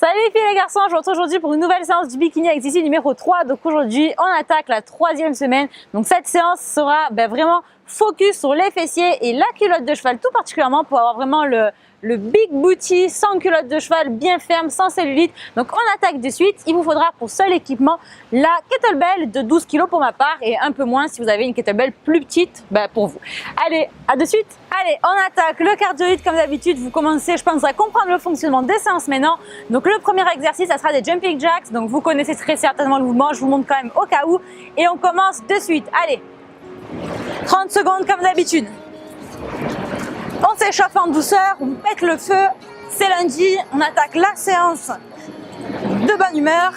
Salut les filles et les garçons, je vous retrouve aujourd'hui pour une nouvelle séance du bikini exercice numéro 3. Donc aujourd'hui, on attaque la 3e semaine. Donc cette séance sera vraiment focus sur les fessiers et la culotte de cheval tout particulièrement pour avoir vraiment le big booty sans culotte de cheval, bien ferme, sans cellulite. Donc on attaque de suite. Il vous faudra pour seul équipement la kettlebell de 12 kg pour ma part et un peu moins si vous avez une kettlebell plus petite pour vous. Allez, à de suite. Allez, on attaque le cardioïde comme d'habitude. Vous commencez, je pense, à comprendre le fonctionnement des séances maintenant. Donc le premier exercice, ça sera des jumping jacks. Donc vous connaissez très certainement le mouvement. Je vous montre quand même au cas où. Et on commence de suite. Allez, 30 secondes comme d'habitude. On s'échauffe en douceur, on pète le feu. C'est lundi, on attaque la séance de bonne humeur.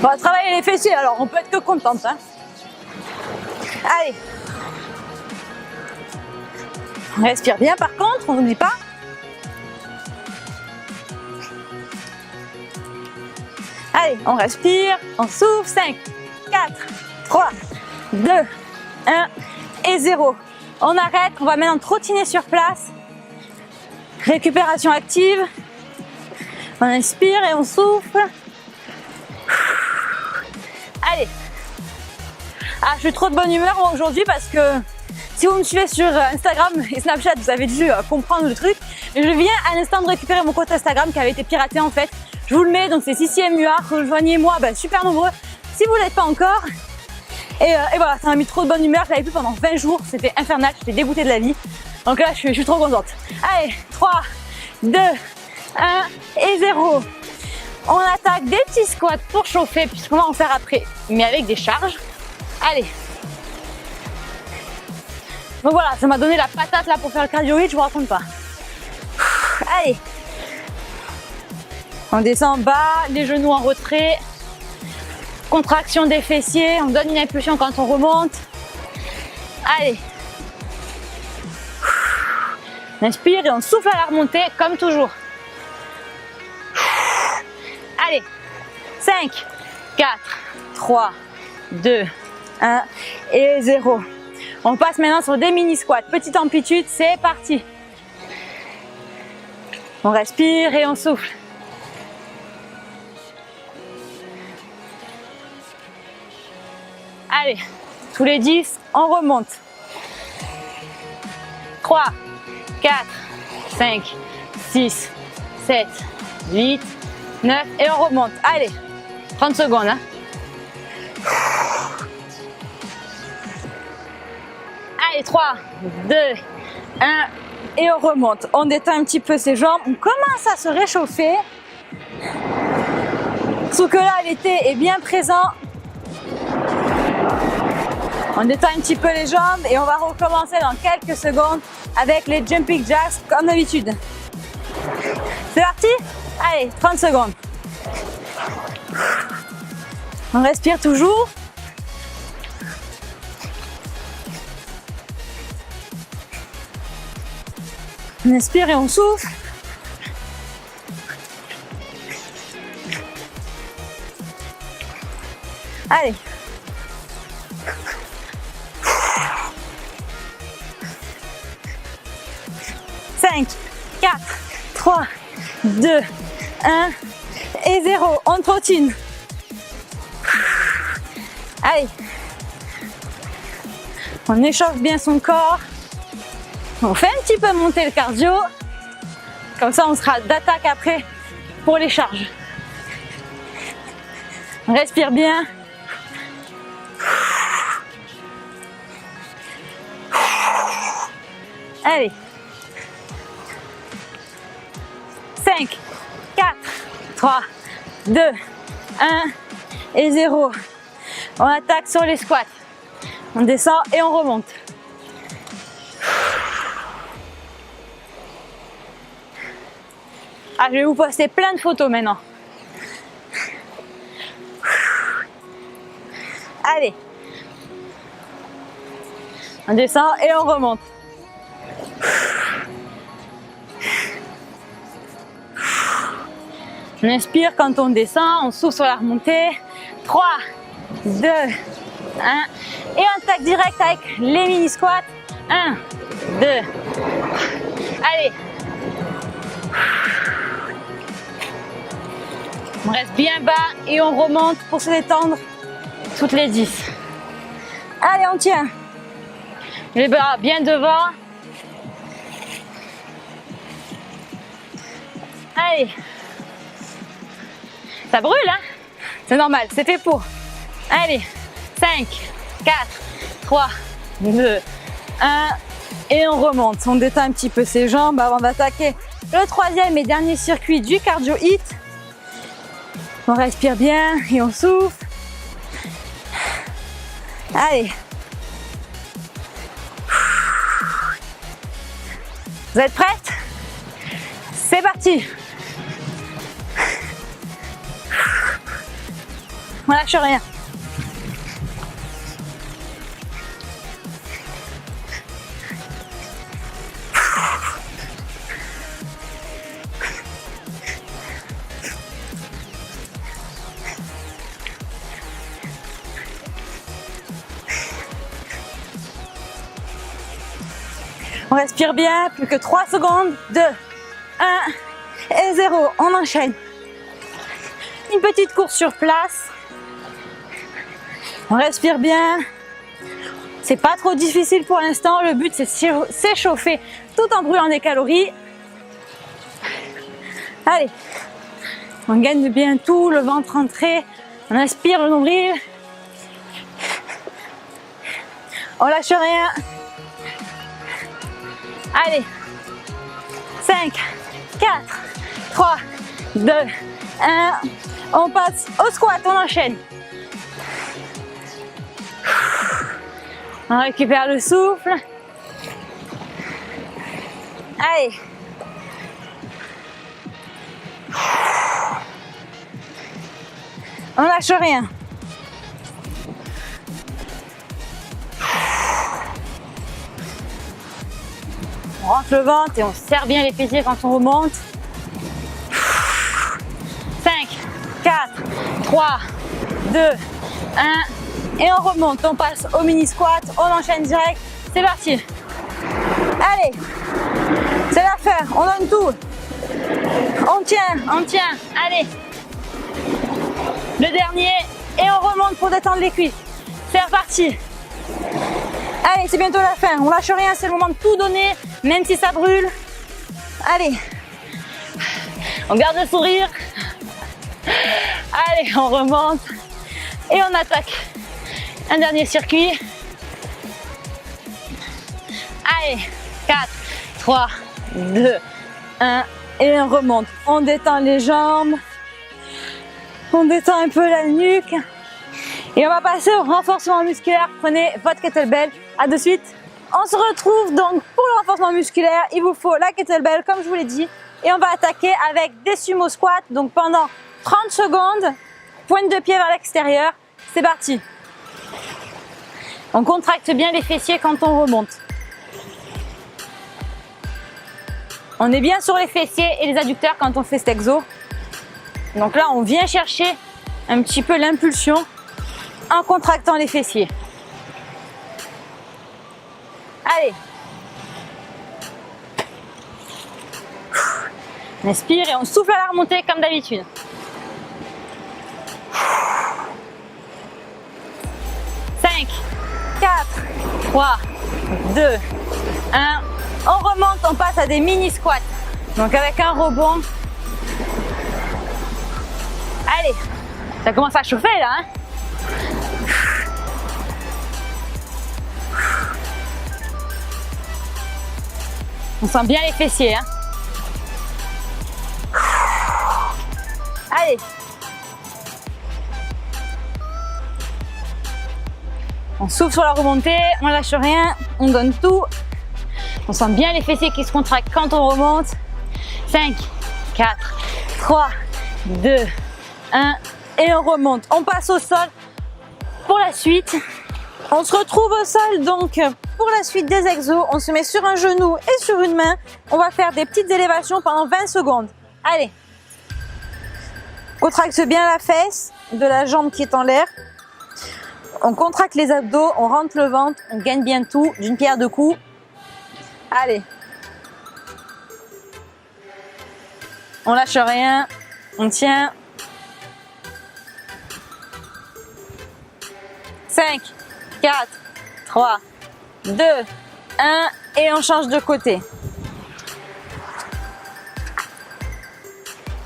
On va travailler les fessiers, alors on peut être que contente. Allez. On respire bien par contre, on n'oublie pas. Allez, on respire, on souffle. 5, 4, 3, 2, 1 et 0. On arrête, on va maintenant trottiner sur place. Récupération active. On inspire et on souffle. Allez. Ah, je suis trop de bonne humeur moi aujourd'hui parce que si vous me suivez sur Instagram et Snapchat, vous avez dû comprendre le truc. Je viens à l'instant de récupérer mon compte Instagram qui avait été piraté en fait. Je vous le mets, donc c'est CCMUA, rejoignez-moi, super nombreux si vous ne l'êtes pas encore. Et voilà, ça m'a mis trop de bonne humeur, je l'avais plus pendant 20 jours, c'était infernal, j'étais dégoûtée de la vie. Donc là, je suis trop contente. Allez, 3, 2, 1 et 0. On attaque des petits squats pour chauffer, puisqu'on va en faire après, mais avec des charges. Allez. Donc voilà, ça m'a donné la patate là pour faire le cardioïde, je vous raconte pas. Allez. On descend bas, les genoux en retrait. Contraction des fessiers, on donne une impulsion quand on remonte. Allez. On inspire et on souffle à la remontée comme toujours. Allez. 5, 4, 3, 2, 1 et 0. On passe maintenant sur des mini squats. Petite amplitude, c'est parti. On respire et on souffle. Allez, tous les 10, on remonte. 3, 4, 5, 6, 7, 8, 9 et on remonte. Allez, 30 secondes. Allez, 3, 2, 1 et on remonte. On détend un petit peu ses jambes. On commence à se réchauffer. Sauf que là, l'été est bien présent. On détend un petit peu les jambes et on va recommencer dans quelques secondes avec les jumping jacks comme d'habitude. C'est parti? Allez, 30 secondes. On respire toujours. On inspire et on souffle. Allez. Cinq, 4, 3, 2, 1 et 0. On trottine. Allez. On échauffe bien son corps. On fait un petit peu monter le cardio. Comme ça, on sera d'attaque après pour les charges. On respire bien. Allez. 5, 4, 3, 2, 1 et 0. On attaque sur les squats. On descend et on remonte. Ah, je vais vous poster plein de photos maintenant. Allez. On descend et on remonte. On inspire quand on descend, on souffle sur la remontée. 3, 2, 1. Et on attaque direct avec les mini squats. 1, 2. Allez. On reste bien bas et on remonte pour se détendre toutes les 10. Allez, on tient. Les bras bien devant. Allez. Ça brûle, hein? C'est normal, c'est fait pour. Allez, 5, 4, 3, 2, 1. Et on remonte. On détend un petit peu ses jambes avant d'attaquer le troisième et dernier circuit du cardio hit. On respire bien et on souffle. Allez. Vous êtes prêtes? C'est parti. On lâche rien. On respire bien, plus que 3 secondes. 2, 1 et 0. On enchaîne. Une petite course sur place. On respire bien. C'est pas trop difficile pour l'instant. Le but, c'est de s'échauffer tout en brûlant des calories. Allez. On gagne bien tout, le ventre rentré. On inspire le nombril. On lâche rien. Allez, 5, 4, 3, 2, 1. On passe au squat, on enchaîne. On récupère le souffle. Allez. On lâche rien. On rentre le ventre et on serre bien les fessiers quand on remonte. 5, 4, 3, 2, 1. Et on remonte. On passe au mini squat. On enchaîne direct. C'est parti. Allez. C'est l'affaire. On donne tout. On tient. On tient. Allez. Le dernier. Et on remonte pour détendre les cuisses. C'est reparti. Allez, c'est bientôt la fin. On lâche rien. C'est le moment de tout donner. Même si ça brûle. Allez. On garde le sourire. Allez, on remonte. Et on attaque. Un dernier circuit. Allez. 4, 3, 2, 1. Et on remonte. On détend les jambes. On détend un peu la nuque. Et on va passer au renforcement musculaire. Prenez votre kettlebell. À de suite. On se retrouve donc pour le renforcement musculaire. Il vous faut la kettlebell comme je vous l'ai dit. Et on va attaquer avec des sumo squats. Donc pendant 30 secondes, pointe de pied vers l'extérieur. C'est parti. On contracte bien les fessiers quand on remonte. On est bien sur les fessiers et les adducteurs quand on fait cet exo. Donc là, on vient chercher un petit peu l'impulsion en contractant les fessiers. Allez. On inspire et on souffle à la remontée comme d'habitude. Cinq, 4, 3, 2, 1. On remonte, on passe à des mini squats. Donc avec un rebond. Allez, ça commence à chauffer là, hein? On sent bien les fessiers, hein? Allez. On souffle sur la remontée, on lâche rien, on donne tout. On sent bien les fessiers qui se contractent quand on remonte. 5, 4, 3, 2, 1. Et on remonte. On passe au sol pour la suite. On se retrouve au sol donc pour la suite des exos. On se met sur un genou et sur une main. On va faire des petites élévations pendant 20 secondes. Allez. Contracte bien la fesse de la jambe qui est en l'air. On contracte les abdos, on rentre le ventre, on gagne bien tout d'une pierre deux coups. Allez. On lâche rien, on tient. 5, 4, 3, 2, 1 et on change de côté.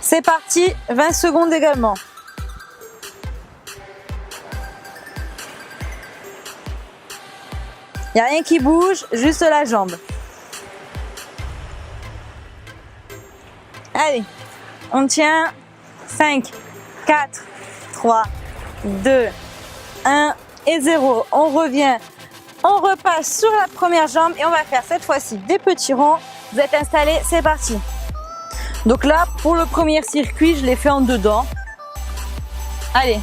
C'est parti, 20 secondes également. Il n'y a rien qui bouge, juste la jambe. Allez, on tient. 5, 4, 3, 2, 1 et 0. On revient, on repasse sur la première jambe et on va faire cette fois-ci des petits ronds. Vous êtes installés, c'est parti. Donc là, pour le premier circuit, je l'ai fait en dedans. Allez.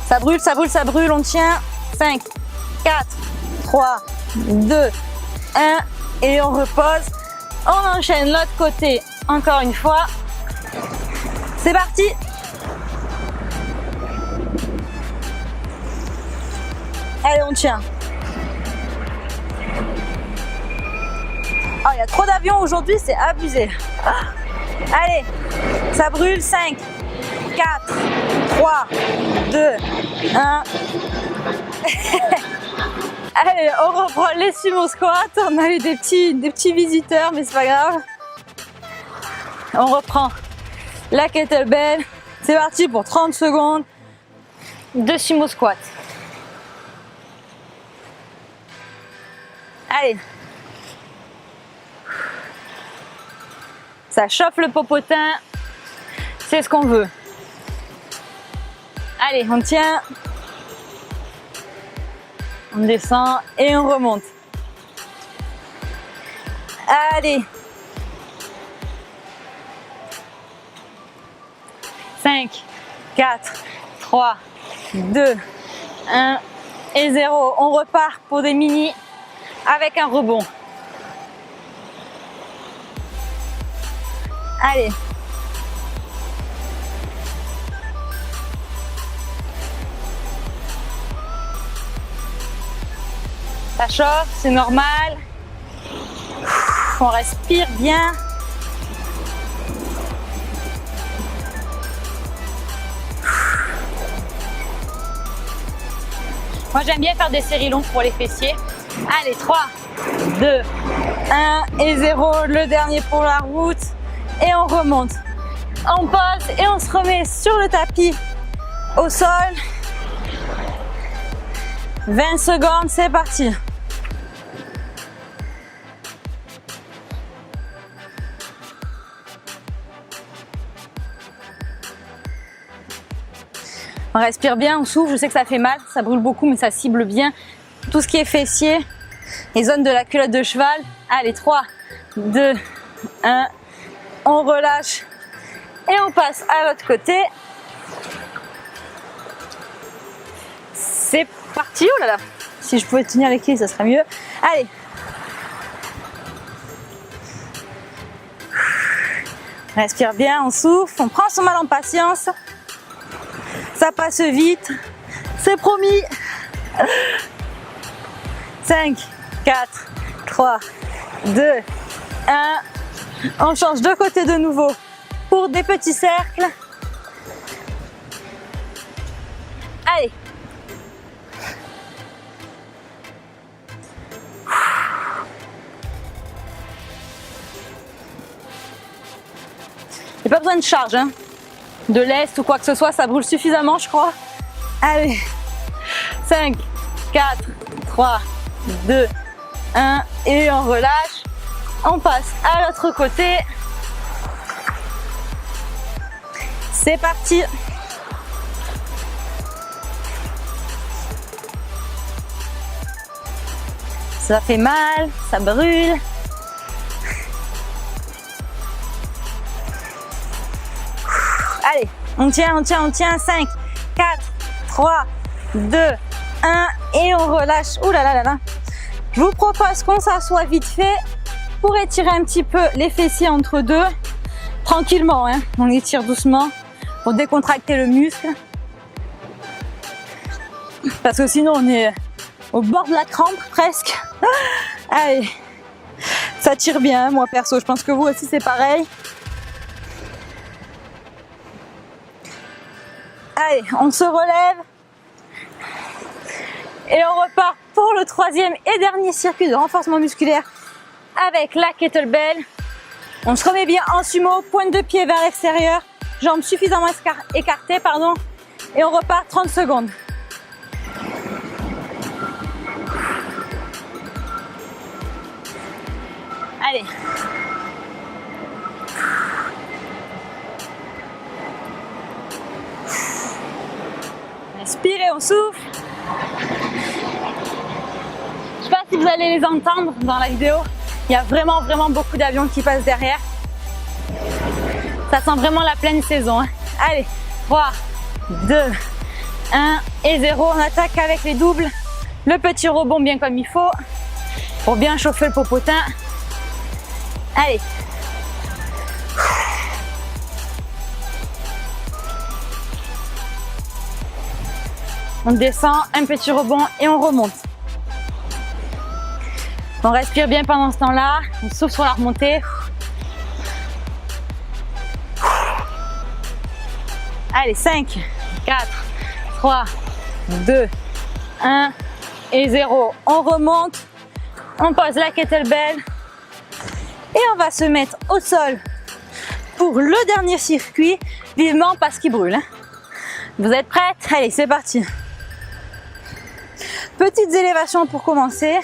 Ça brûle, ça brûle, ça brûle. On tient. 5, 4, 3, 2, 1 et on repose. On enchaîne l'autre côté encore une fois. C'est parti. Allez, on tient. Oh, il y a trop d'avions aujourd'hui, c'est abusé. Allez, ça brûle. 5, 4, 3, 2, 1. Allez, on reprend les sumo squats. On a eu des petits visiteurs, mais c'est pas grave. On reprend la kettlebell. C'est parti pour 30 secondes de sumo squat. Allez. Ça chauffe le popotin. C'est ce qu'on veut. Allez, on tient. On descend et on remonte. Allez. 5, 4, 3, 2, 1 et 0. On repart pour des mini avec un rebond. Allez. Ça chauffe, c'est normal. On respire bien. Moi, j'aime bien faire des séries longues pour les fessiers. Allez, 3, 2, 1 et 0. Le dernier pour la route. Et on remonte. On pose et on se remet sur le tapis au sol. 20 secondes, c'est parti. On respire bien, on souffle. Je sais que ça fait mal, ça brûle beaucoup, mais ça cible bien tout ce qui est fessier, les zones de la culotte de cheval. Allez, 3, 2, 1. On relâche et on passe à l'autre côté. C'est parti. Oh là là, si je pouvais tenir l'équilibre, ça serait mieux. Allez. On respire bien, on souffle, on prend son mal en patience. Ça passe vite, c'est promis. 5, 4, 3, 2, 1. On change de côté de nouveau pour des petits cercles. Allez. Il n'y a pas besoin de charge, hein. De lest ou quoi que ce soit, ça brûle suffisamment, je crois. Allez. 5, 4, 3, 2, 1 et on relâche. On passe à l'autre côté. C'est parti. Ça fait mal, ça brûle. Allez, on tient, on tient, on tient. 5, 4, 3, 2, 1 et on relâche. Ouh là là là là. Je vous propose qu'on s'assoie vite fait pour étirer un petit peu les fessiers entre deux. Tranquillement, hein. On étire doucement pour décontracter le muscle. Parce que sinon on est au bord de la crampe presque. Allez, Ça tire bien, moi perso, je pense que vous aussi c'est pareil. Allez, on se relève. Et on repart pour le troisième et dernier circuit de renforcement musculaire avec la kettlebell. On se remet bien en sumo, pointe de pied vers l'extérieur, jambes suffisamment écartées, et on repart 30 secondes. Allez. Inspirez, on souffle. Je sais pas si vous allez les entendre dans la vidéo. Il y a vraiment beaucoup d'avions qui passent derrière. Ça sent vraiment la pleine saison. Hein. Allez, 3, 2, 1 et 0. On attaque avec les doubles. Le petit rebond bien comme il faut pour bien chauffer le popotin. Allez. On descend, un petit rebond et on remonte. On respire bien pendant ce temps-là. On souffle sur la remontée. Allez, 5, 4, 3, 2, 1 et 0. On remonte. On pose la kettlebell. Et on va se mettre au sol pour le dernier circuit, vivement parce qu'il brûle. Vous êtes prêtes? Allez, c'est parti. Petites élévations pour commencer.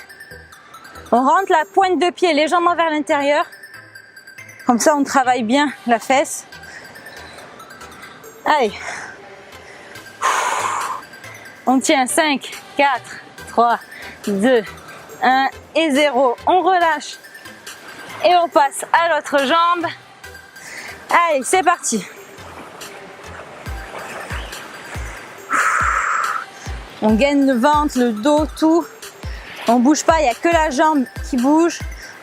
On rentre la pointe de pied légèrement vers l'intérieur. Comme ça, on travaille bien la fesse. Allez. On tient 5, 4, 3, 2, 1 et 0. On relâche. Et on passe à l'autre jambe. Allez, c'est parti. On gaine le ventre, le dos, tout. On bouge pas, il n'y a que la jambe qui bouge.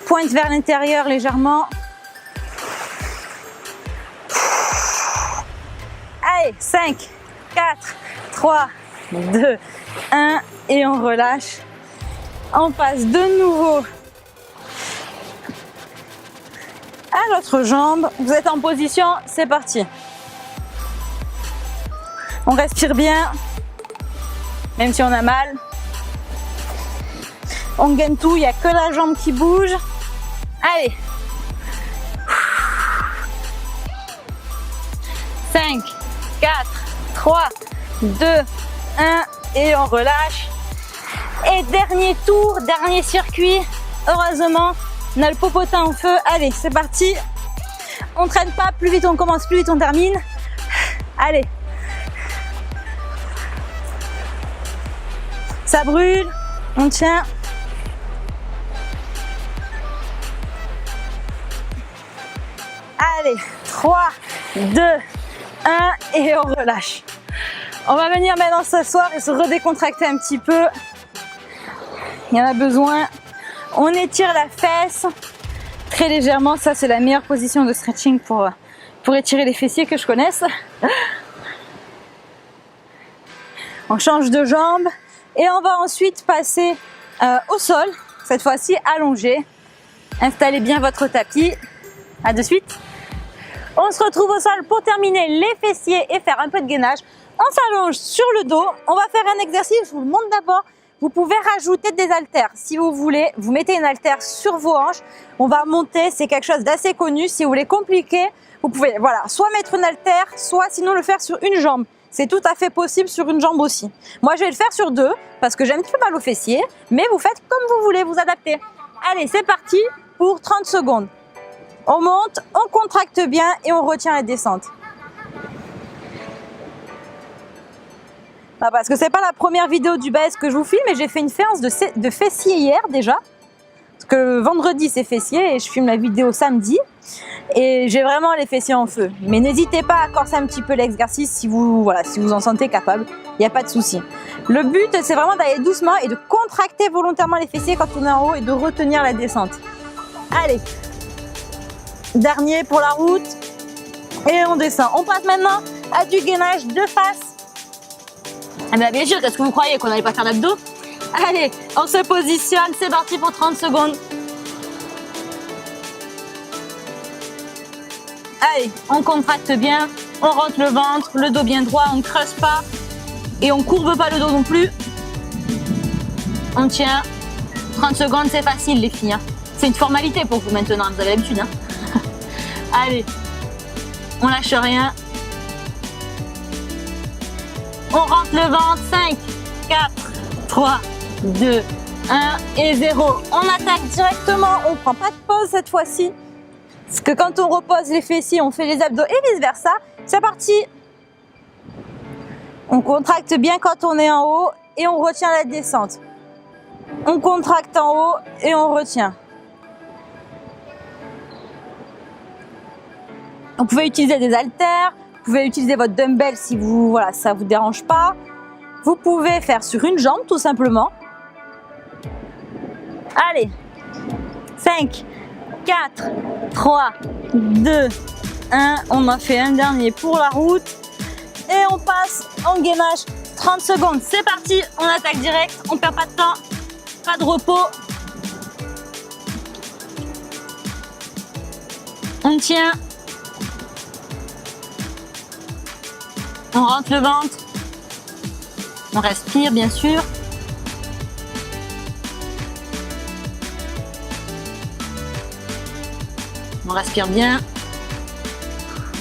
Pointe vers l'intérieur légèrement. Allez, 5, 4, 3, 2, 1 et on relâche. On passe de nouveau à l'autre jambe. Vous êtes en position, c'est parti. On respire bien, même si on a mal. On gagne tout, il n'y a que la jambe qui bouge. Allez. 5, 4, 3, 2, 1 et on relâche. Et dernier tour, dernier circuit. Heureusement, on a le popotin en feu. Allez, c'est parti. On ne traîne pas, plus vite on commence, plus vite on termine. Allez. Ça brûle, on tient. Allez, 3, 2, 1 et on relâche. On va venir maintenant s'asseoir et se redécontracter un petit peu. Il y en a besoin. On étire la fesse très légèrement. Ça, c'est la meilleure position de stretching pour étirer les fessiers que je connaisse. On change de jambe et on va ensuite passer au sol. Cette fois-ci allongé. Installez bien votre tapis. À de suite. On se retrouve au sol pour terminer les fessiers et faire un peu de gainage. On s'allonge sur le dos. On va faire un exercice, je vous le montre d'abord. Vous pouvez rajouter des haltères si vous voulez. Vous mettez une haltère sur vos hanches. On va monter, c'est quelque chose d'assez connu. Si vous voulez compliquer, vous pouvez soit mettre une haltère, soit sinon le faire sur une jambe. C'est tout à fait possible sur une jambe aussi. Moi, je vais le faire sur deux parce que j'ai un petit peu mal aux fessiers. Mais vous faites comme vous voulez, vous adaptez. Allez, c'est parti pour 30 secondes. On monte, on contracte bien et on retient la descente. Ah, parce que c'est pas la première vidéo du bas que je vous filme, mais j'ai fait une séance de fessiers hier déjà. Parce que vendredi c'est fessiers et je filme la vidéo samedi. Et j'ai vraiment les fessiers en feu. Mais n'hésitez pas à corser un petit peu l'exercice si vous en sentez capable. Il n'y a pas de souci. Le but c'est vraiment d'aller doucement et de contracter volontairement les fessiers quand on est en haut et de retenir la descente. Allez. Dernier pour la route. Et on descend. On passe maintenant à du gainage de face. Ah bien sûr, qu'est-ce que vous croyez qu'on n'allait pas faire d'abdos? Allez, on se positionne, c'est parti pour 30 secondes. Allez, on contracte bien, on rentre le ventre, le dos bien droit, on ne creuse pas et on courbe pas le dos non plus. On tient. 30 secondes, c'est facile les filles. Hein. C'est une formalité pour vous maintenant, vous avez l'habitude. Hein. Allez, on lâche rien. On rentre le ventre. 5, 4, 3, 2, 1 et 0. On attaque directement, on ne prend pas de pause cette fois-ci. Parce que quand on repose les fessiers, on fait les abdos et vice versa. C'est parti. On contracte bien quand on est en haut et on retient la descente. On contracte en haut et on retient. Vous pouvez utiliser des haltères, vous pouvez utiliser votre dumbbell si ça vous dérange pas. Vous pouvez faire sur une jambe tout simplement. Allez, 5, 4, 3, 2, 1. On en fait un dernier pour la route. Et on passe en gainage 30 secondes. C'est parti, on attaque direct, on perd pas de temps, pas de repos. On tient. On rentre le ventre. On respire bien sûr. On respire bien.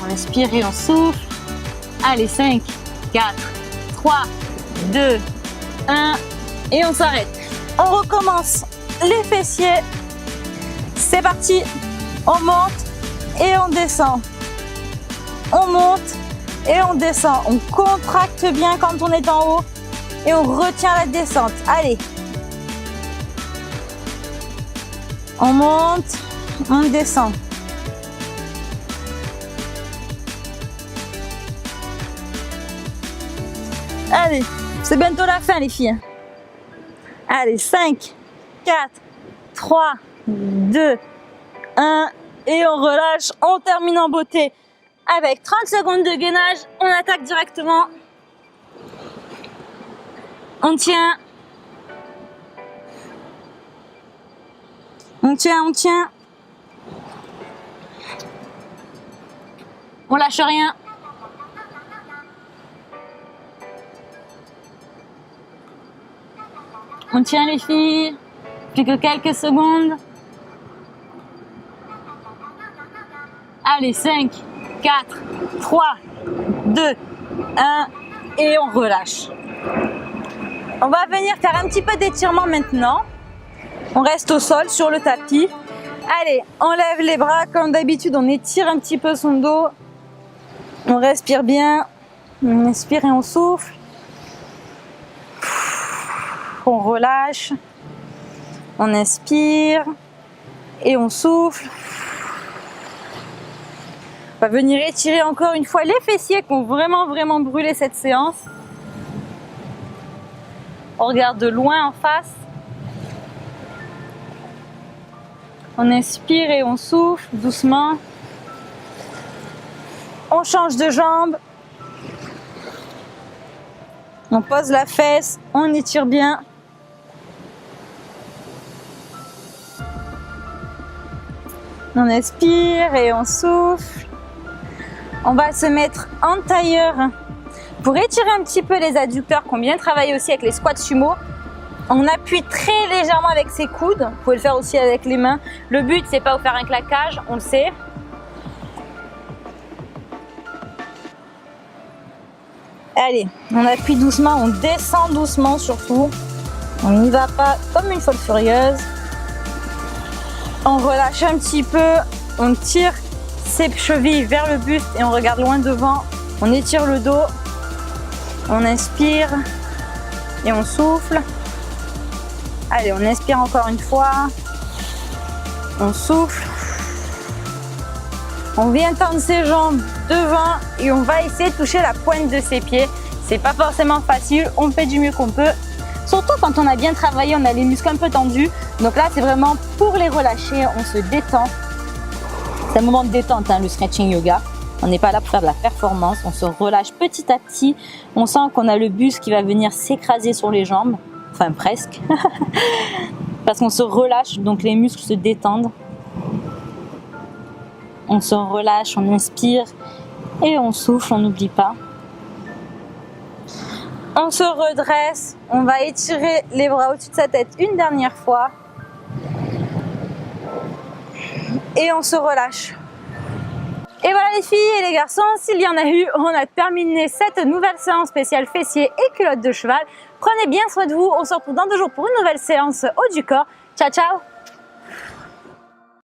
On inspire et on souffle. Allez, 5, 4, 3, 2, 1 et on s'arrête. On recommence les fessiers. C'est parti. On monte et on descend. On monte et on descend. On contracte bien quand on est en haut et on retient la descente. Allez. On monte, on descend. Allez, c'est bientôt la fin les filles. Allez, 5, 4, 3, 2, 1 et on relâche. On termine en beauté avec 30 secondes de gainage. On attaque directement. On tient. On tient, on tient. On lâche rien. On tient les filles, plus que quelques secondes. Allez, 5, 4, 3, 2, 1 et on relâche. On va venir faire un petit peu d'étirement maintenant. On reste au sol sur le tapis. Allez, on lève les bras comme d'habitude, on étire un petit peu son dos. On respire bien, on inspire et on souffle. On relâche, on inspire et on souffle. On va venir étirer encore une fois les fessiers qui ont vraiment brûlé cette séance. On regarde de loin en face. On inspire et on souffle doucement. On change de jambe. On pose la fesse, on étire bien. On inspire et on souffle. On va se mettre en tailleur pour étirer un petit peu les adducteurs qui ont bien travaillé aussi avec les squats sumo. On appuie très légèrement avec ses coudes. Vous pouvez le faire aussi avec les mains. Le but, c'est pas de faire un claquage, on le sait. Allez, on appuie doucement, on descend doucement surtout. On n'y va pas comme une folle furieuse. On relâche un petit peu, on tire ses chevilles vers le buste et on regarde loin devant. On étire le dos, on inspire et on souffle. Allez, on inspire encore une fois, on souffle. On vient tendre ses jambes devant et on va essayer de toucher la pointe de ses pieds. C'est pas forcément facile, on fait du mieux qu'on peut. Surtout quand on a bien travaillé, on a les muscles un peu tendus. Donc là, c'est vraiment pour les relâcher, on se détend. C'est un moment de détente, hein, le stretching yoga. On n'est pas là pour faire de la performance, on se relâche petit à petit. On sent qu'on a le buste qui va venir s'écraser sur les jambes, enfin presque. Parce qu'on se relâche, donc les muscles se détendent. On se relâche, on inspire et on souffle, on n'oublie pas. On se redresse, on va étirer les bras au-dessus de sa tête une dernière fois. Et on se relâche. Et voilà les filles et les garçons, s'il y en a eu, on a terminé cette nouvelle séance spéciale fessiers et culottes de cheval. Prenez bien soin de vous, on se retrouve dans 2 jours pour une nouvelle séance haut du corps. Ciao ciao!